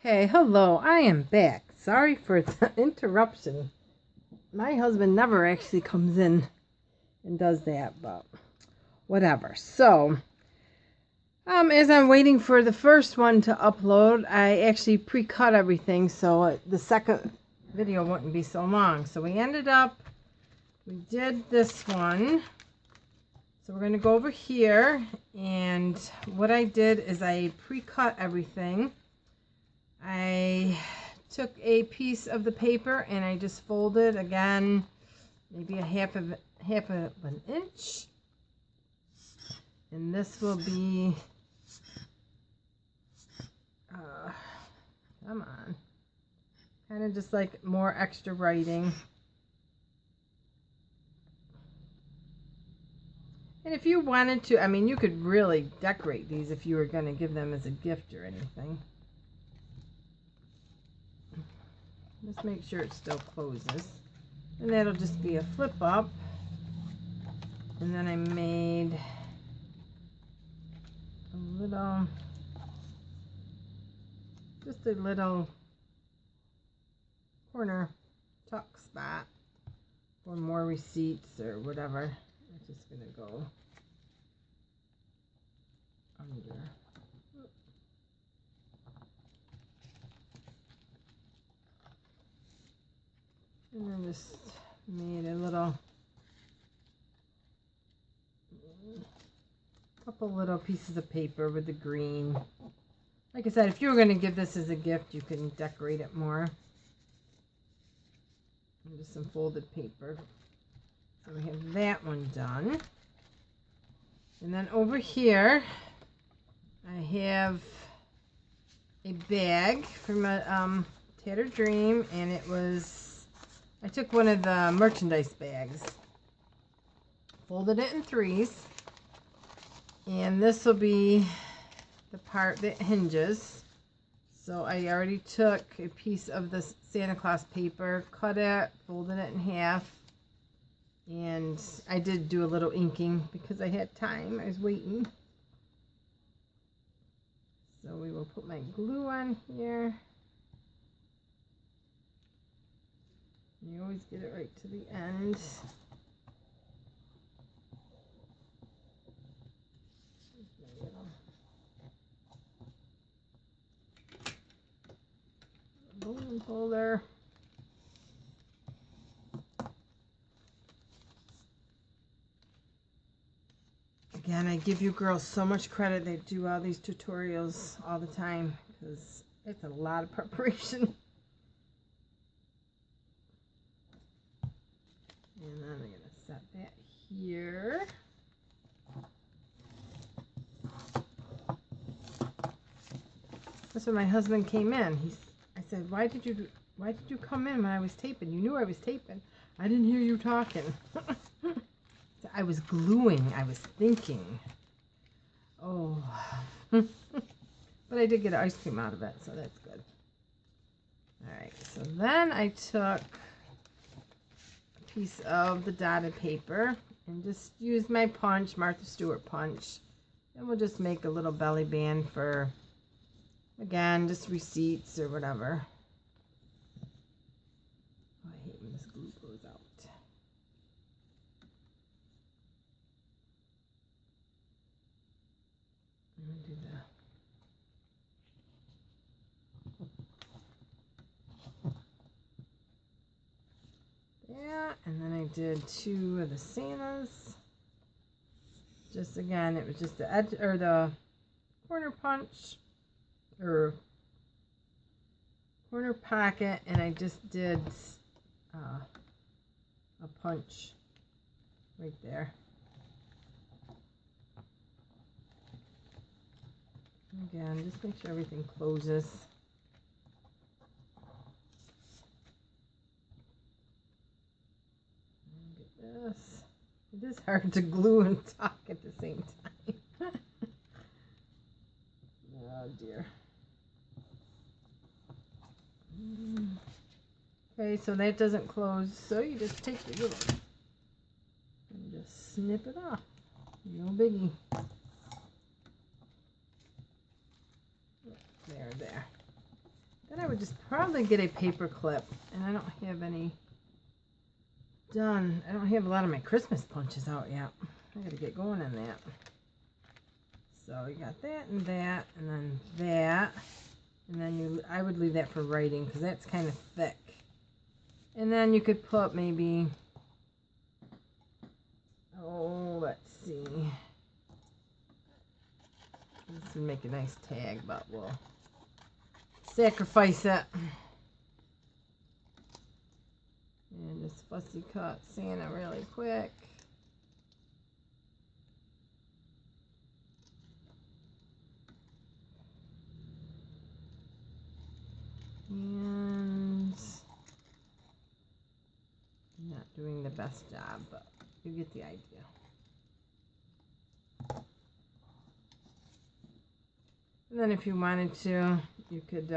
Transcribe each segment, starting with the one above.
Hey, hello, I am back. Sorry for the interruption. My husband never actually comes in and does that, but whatever. So, as I'm waiting for the first one to upload, I actually pre-cut everything so the second video wouldn't be so long. So we did this one. So we're going to go over here, and what I did is I pre-cut everything. I took a piece of the paper and I just folded again, maybe a half of an inch, and this will be come on, kind of just like more extra writing. And if you wanted to, I mean, you could really decorate these if you were going to give them as a gift or anything. Just make sure it still closes. And that'll just be a flip up. And then I made just a little corner tuck spot for more receipts or whatever. I'm just going to go under. And then just made a couple little pieces of paper with the green. Like I said, if you were going to give this as a gift, you can decorate it more. And just some folded paper. So we have that one done. And then over here, I have a bag from a Tattered Dream, and I took one of the merchandise bags, folded it in threes, and this will be the part that hinges. So I already took a piece of this Santa Claus paper, cut it, folded it in half, and I did do a little inking because I had time. I was waiting. So we will put my glue on here. You always get it right to the end. Balloon holder. Again, I give you girls so much credit. They do all these tutorials all the time because it's a lot of preparation. And then I'm going to set that here. That's when my husband came in. I said, why did you come in when I was taping? You knew I was taping. I didn't hear you talking. I was gluing. I was thinking. Oh. But I did get ice cream out of it, so that's good. Alright, so then I took a piece of the dotted paper and just used my punch, Martha Stewart punch. And we'll just make a little belly band for, again, just receipts or whatever. Oh, I hate when this glue goes out. I'm going to do that, and then I did two of the Santas. Just again, it was just the edge or the corner punch or corner pocket, and I just did a punch right there. Again, just make sure everything closes. Look at this. It is hard to glue and talk at the same time. Oh dear. Okay, so that doesn't close, so you just take your little and just snip it off. No biggie. There. would just probably get a paper clip, and I don't have any done. I don't have a lot of my Christmas punches out yet. I gotta get going on that. So you got that and that, and then that, and then I would leave that for writing because that's kind of thick. And then you could put maybe, oh, let's see. This would make a nice tag, but we'll sacrifice it. And just fussy cut Santa really quick. And I'm not doing the best job, but you get the idea. And then if you wanted to, you could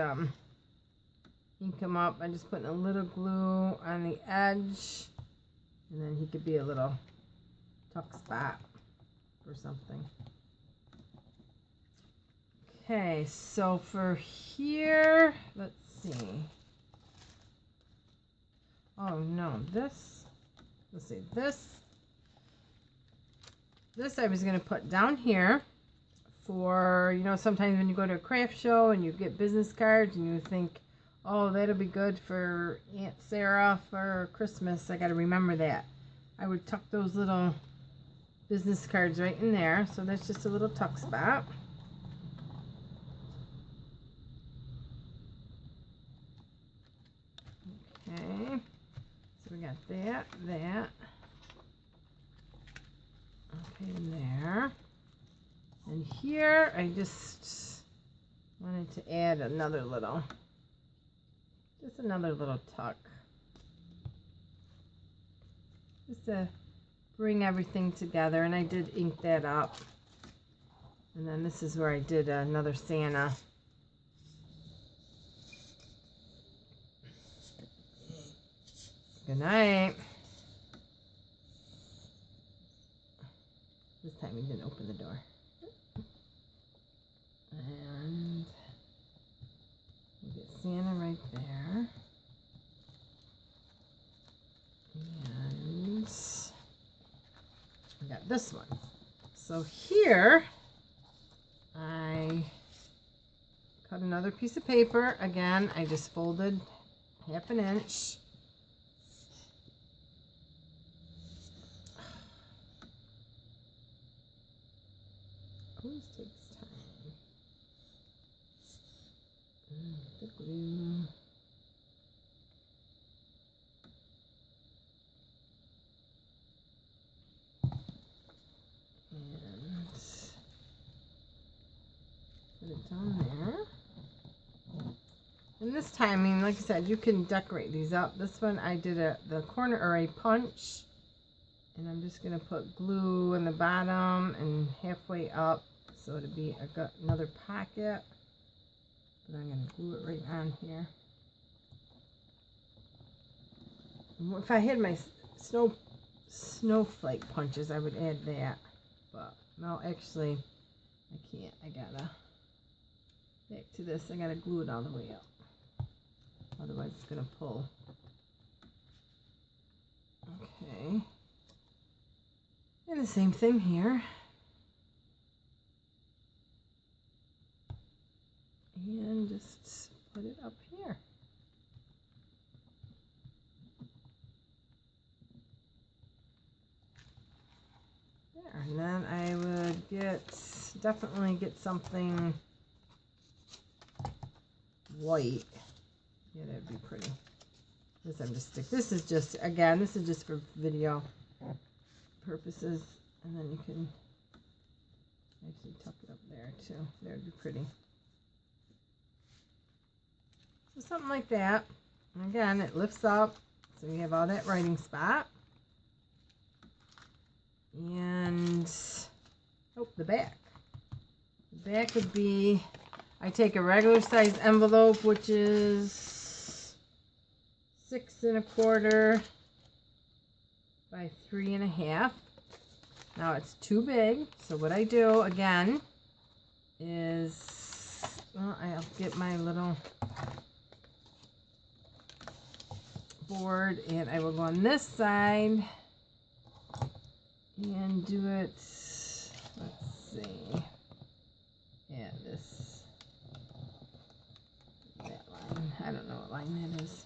ink him up by just putting a little glue on the edge, and then he could be a little tuck spot or something. Okay, so for here, let's see. Oh no, let's see, this I was going to put down here for, you know, sometimes when you go to a craft show and you get business cards and you think, oh, that'll be good for Aunt Sarah for Christmas. I got to remember that. I would tuck those little business cards right in there. So that's just a little tuck spot. Okay. So we got that. Okay, in there. And here, I just wanted to add another little tuck. Just to bring everything together. And I did ink that up. And then this is where I did another Santa. Good night. This time he didn't open the door. And we get Santa right there. And we got this one. So here I cut another piece of paper. Again, I just folded 1/2 inch. Always takes time. The glue. And put it down there. And this time, I mean, like I said, you can decorate these up. This one I did the corner or a punch. And I'm just going to put glue in the bottom and halfway up. So it'll be another pocket. But I'm going to glue it right on here. If I had my snowflake punches, I would add that. But, no, actually, I can't. I gotta, back to this, I gotta glue it all the way up. Otherwise, it's going to pull. Okay. And the same thing here. And just put it up here. There. And then I would definitely get something white. Yeah, that'd be pretty. This I'm just stick. This is just, again, this is just for video purposes, and then you can actually tuck it up there too. That would be pretty. So something like that. And again, it lifts up, so you have all that writing spot. And oh, the back. The back would be, I take a regular size envelope, which is 6 1/4 by 3 1/2. Now it's too big, so what I do again is, well, I'll get my little board, and I will go on this side and do it, let's see, yeah, that line, I don't know what line that is,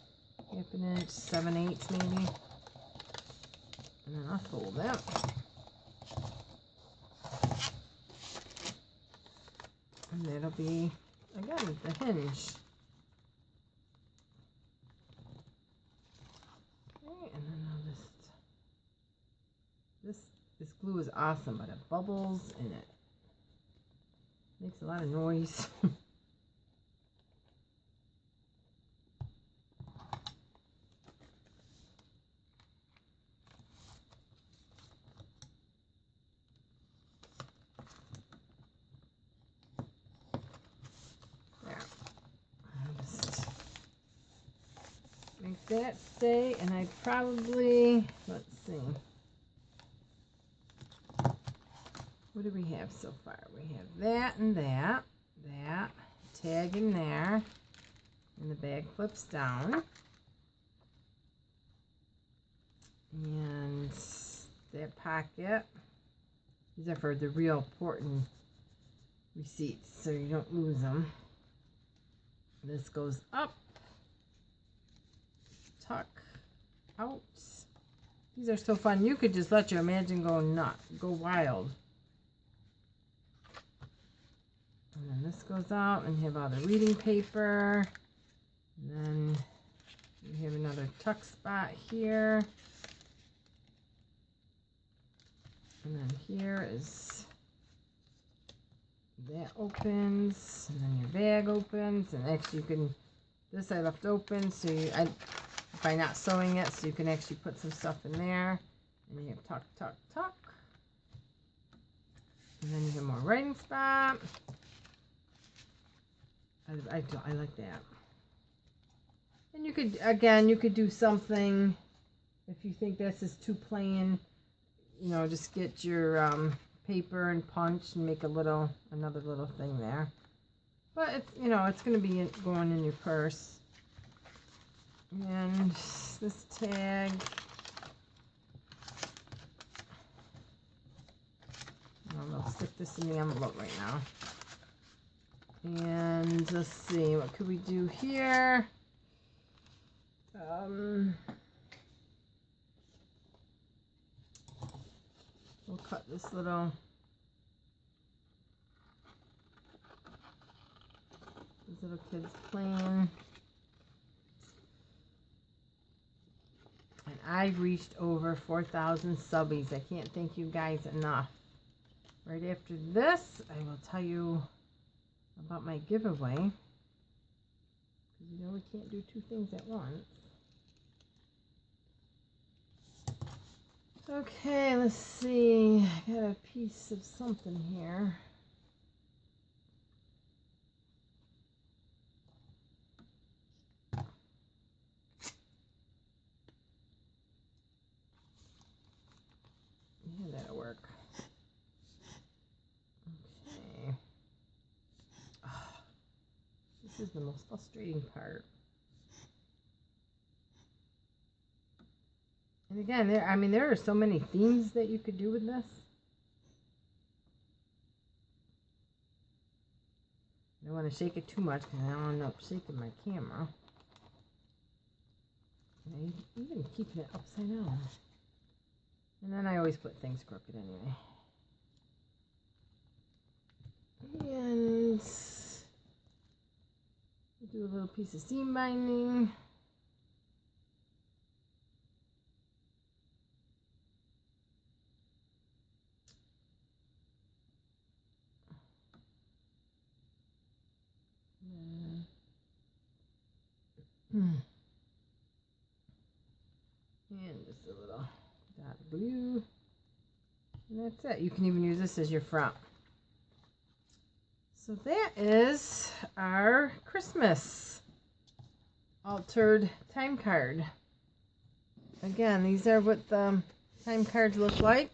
1/2 inch, 7/8 maybe, and then I'll fold that. And that'll be, again, the hinge. Okay, and then I'll just, this glue is awesome, but it bubbles and it makes a lot of noise. Make that stay, and I probably, let's see, what do we have so far? We have that and that tag in there, and the bag flips down, and that pocket, these are for the real important receipts, so you don't lose them. This goes up, tuck, out. These are so fun. You could just let your imagination go nuts, go wild. And then this goes out, and you have all the reading paper. And then you have another tuck spot here. And then here is, that opens, and then your bag opens, and actually you can, this I left open, so by not sewing it, so you can actually put some stuff in there. And you have tuck, tuck, tuck. And then you have more writing spot. I like that. And you could, again, you could do something, if you think this is too plain, you know, just get your paper and punch and make another little thing there. But it's, you know, it's going to be going in your purse. And this tag, I'll stick this in the envelope right now. And let's see, what could we do here? We'll cut this little kids playing. And I've reached over 4,000 subbies. I can't thank you guys enough. Right after this, I will tell you about my giveaway. Because you know we can't do two things at once. Okay, let's see. I got a piece of something here. Yeah, that'll work. Okay. Oh, this is the most frustrating part. And again, there are so many themes that you could do with this. I don't want to shake it too much because I don't end up shaking my camera. And even keeping it upside down. And then I always put things crooked anyway. And do a little piece of seam binding. And just a little dot of glue. And that's it. You can even use this as your front. So that is our Christmas altered time card. Again, these are what the time cards look like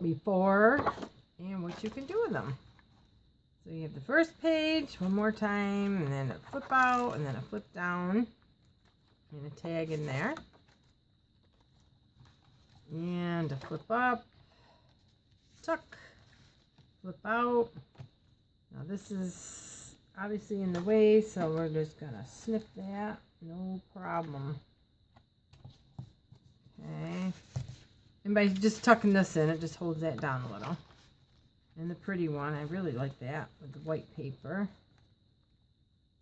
before and what you can do with them. So you have the first page one more time, and then a flip out, and then a flip down. And a tag in there. And a flip up, tuck, flip out. Now this is obviously in the way, so we're just gonna snip that, no problem. Okay, and by just tucking this in, it just holds that down a little. And the pretty one, I really like that with the white paper.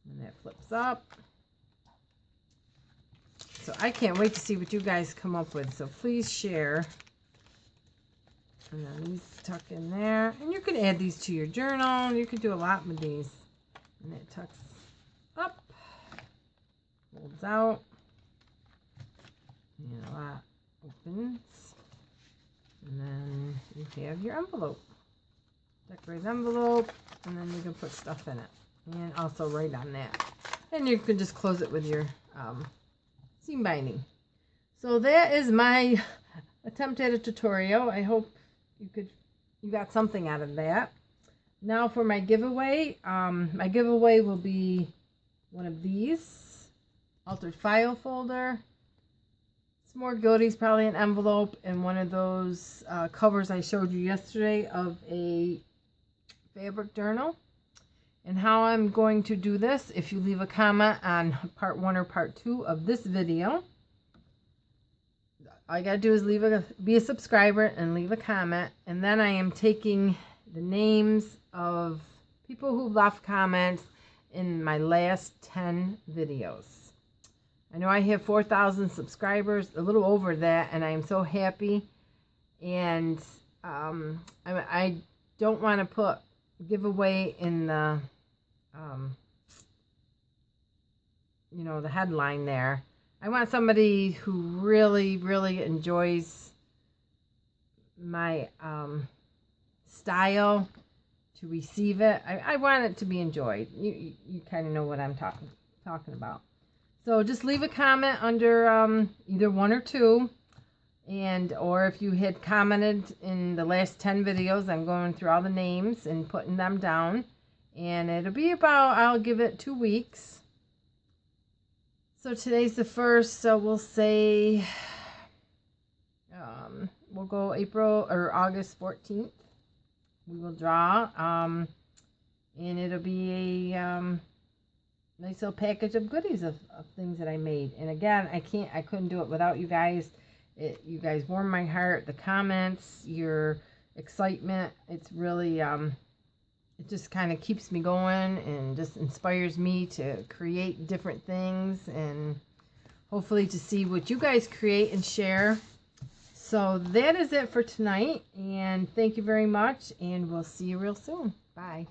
And that flips up. So I can't wait to see what you guys come up with. So please share. And then these tuck in there. And you can add these to your journal. You can do a lot with these. And it tucks up. Folds out. And a lot opens. And then you have your envelope. Decorate envelope. And then you can put stuff in it. And also write on that. And you can just close it with your seam binding. So that is my attempt at a tutorial. I hope you got something out of that. Now for my giveaway. My giveaway will be one of these altered file folder, some more goodies, probably an envelope, and one of those covers I showed you yesterday of a fabric journal. And how I'm going to do this, if you leave a comment on part 1 or part 2 of this video, all you gotta do is be a subscriber and leave a comment. And then I am taking the names of people who left comments in my last 10 videos. I know I have 4,000 subscribers, a little over that, and I am so happy. And I don't want to put giveaway in the you know, the headline there. I want somebody who really enjoys my style to receive it. I want it to be enjoyed. You kind of know what I'm talking about. So just leave a comment under either 1 or 2. And or if you had commented in the last 10 videos, I'm going through all the names and putting them down. And it'll be about, I'll give it 2 weeks. So today's the 1st, so we'll say, we'll go April or August 14th. We will draw, and it'll be a nice little package of goodies of things that I made. And again, I couldn't do it without you guys. You guys warm my heart. The comments, your excitement, it's really, it just kind of keeps me going and just inspires me to create different things and hopefully to see what you guys create and share. So that is it for tonight, and thank you very much, and we'll see you real soon. Bye.